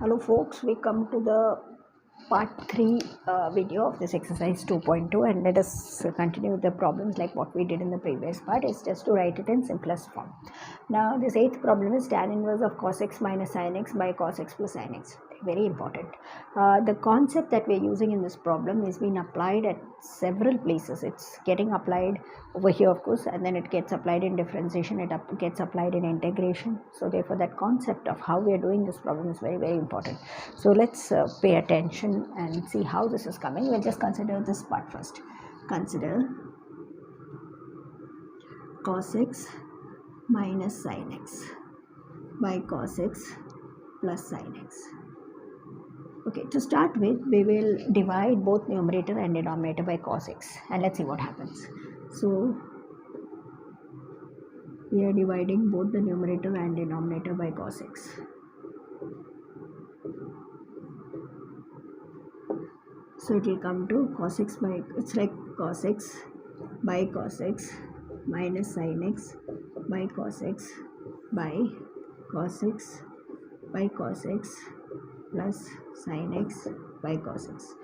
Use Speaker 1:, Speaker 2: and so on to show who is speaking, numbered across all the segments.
Speaker 1: Hello folks, we come to the part 3 video of this exercise 2.2 and let us continue with the problems like what we did in the previous part. It's just to write it in simplest form. Now this 8th problem is tan inverse of cos x minus sin x by cos x plus sin x. Very important. The concept that we're using in this problem is being applied at several places. It's getting applied over here of course, and then it gets applied in differentiation, it gets applied in integration. So therefore that concept of how we are doing this problem is very important. So let's pay attention and see how this is coming. We'll just consider this part first. Consider cos x minus sin x by cos x plus sin x. Okay, to start with, we will divide both numerator and denominator by cos x and let's see what happens. So we are dividing both the numerator and denominator by cos x. So it will come to cos x by, it's like cos x by cos x minus sin x by cos x by cos x by cos x plus sin x by cos x.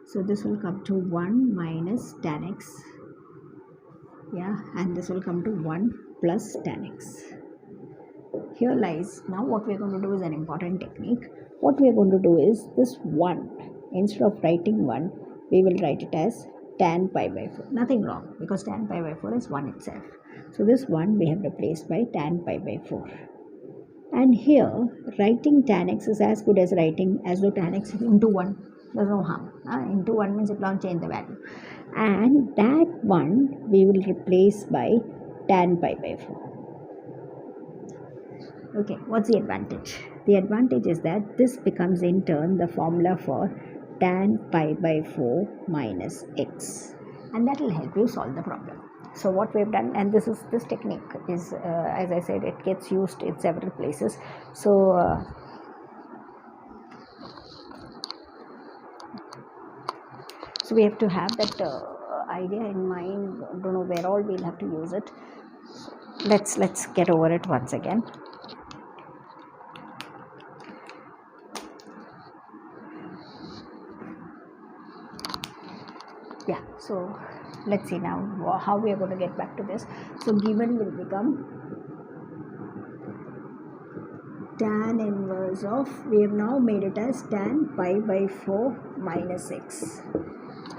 Speaker 1: So this will come to 1 minus tan x, and this will come to 1 plus tan x. Here lies, now what we are going to do is an important technique. What we are going to do is this 1, instead of writing 1, we will write it as tan pi by 4. Nothing wrong, because tan pi by 4 is 1 itself. So this 1 we have replaced by tan pi by 4. And here, writing tan x is as good as writing as though tan x is into 1. There's no harm. Into 1 means it will not change the value. And that 1 we will replace by tan pi by 4. Okay, what's the advantage? The advantage is that this becomes in turn the formula for tan pi by 4 minus x. And that will help you solve the problem. So what we've done, and this technique is, as I said, it gets used in several places. So we have to have that idea in mind. Don't know where all we'll have to use it. So let's get over it once again. Yeah, so let's see now how we are going to get back to this. So given will become tan inverse of, we have now made it as tan pi by 4 minus x.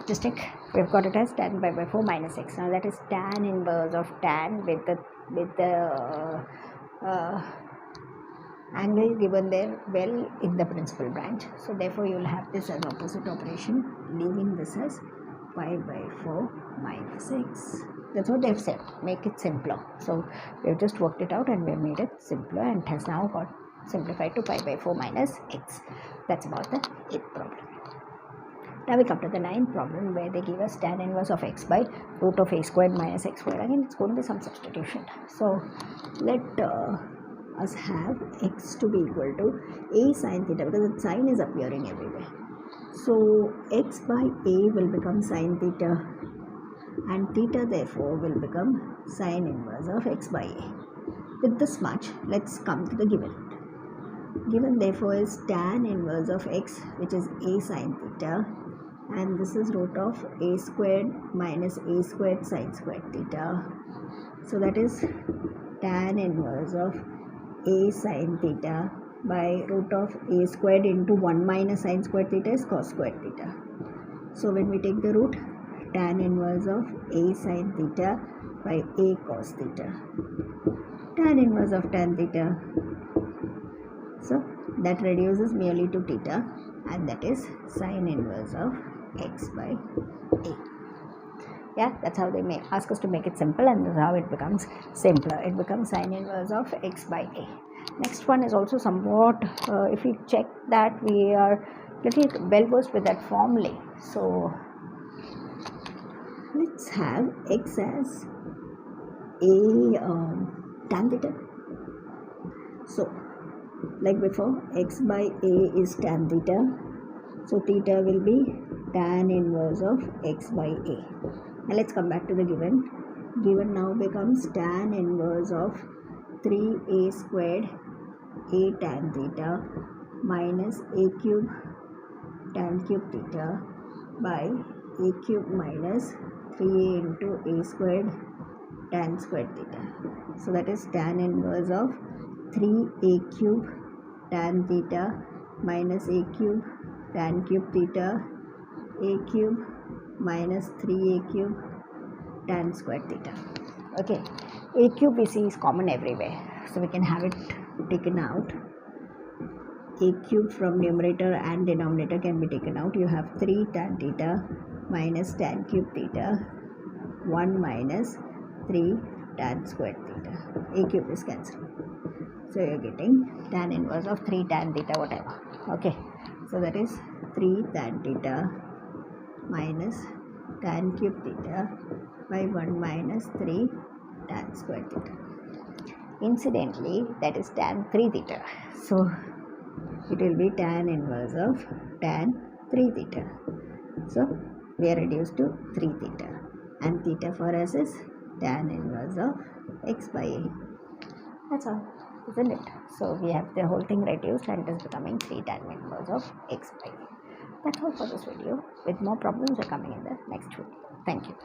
Speaker 1: Just check, we've got it as tan pi by 4 minus x. Now that is tan inverse of tan with the angle given there well in the principal branch. So therefore you will have this as opposite operation, leaving this as pi by 4 minus x. That's what they've said, make it simpler. So we've just worked it out and we've made it simpler, and it has now got simplified to pi by 4 minus x. That's about the 8th problem. Now we come to the 9th problem, where they give us tan inverse of x by root of a squared minus x squared. Again, it's going to be some substitution. So let us have x to be equal to a sin theta, because the sign is appearing everywhere. So x by a will become sin theta, and theta therefore will become sin inverse of x by a. With this much, let's come to the given. Given therefore is tan inverse of x, which is a sin theta, and this is root of a squared minus a squared sin squared theta. So that is tan inverse of a sin theta by root of a squared into 1 minus sin squared theta is cos squared theta. So when we take the root, tan inverse of a sin theta by a cos theta. Tan inverse of tan theta. So that reduces merely to theta, and that is sin inverse of x by a. Yeah, that's how they may ask us to make it simple, and this is how it becomes simpler. It becomes sin inverse of x by a. Next one is also somewhat, if we check that, we are little well versed with that formulae. So let's have x as a tan theta. So like before, x by a is tan theta. So theta will be tan inverse of x by a. And let's come back to the given. Given now becomes tan inverse of 3a squared a tan theta minus a cube tan cube theta by a cube minus 3a into a squared tan squared theta. So that is tan inverse of 3a cube tan theta minus a cube tan cube theta a cube minus 3a cube tan squared theta. Okay, a cube we see is common everywhere, so we can have it taken out. A cube from numerator and denominator can be taken out. You have 3 tan theta minus tan cube theta 1 minus 3 tan squared theta. A cube is cancelled, so you're getting tan inverse of 3 tan theta whatever. Okay, so that is 3 tan theta minus tan cube theta by 1 minus 3 tan squared theta. Incidentally, that is tan 3 theta, so it will be tan inverse of tan 3 theta. So we are reduced to 3 theta, and theta for us is tan inverse of x by a. That's all, isn't it? So we have the whole thing reduced and it is becoming 3 tan inverse of x by a. That's all for this video. With more problems are coming in the next video. Thank you.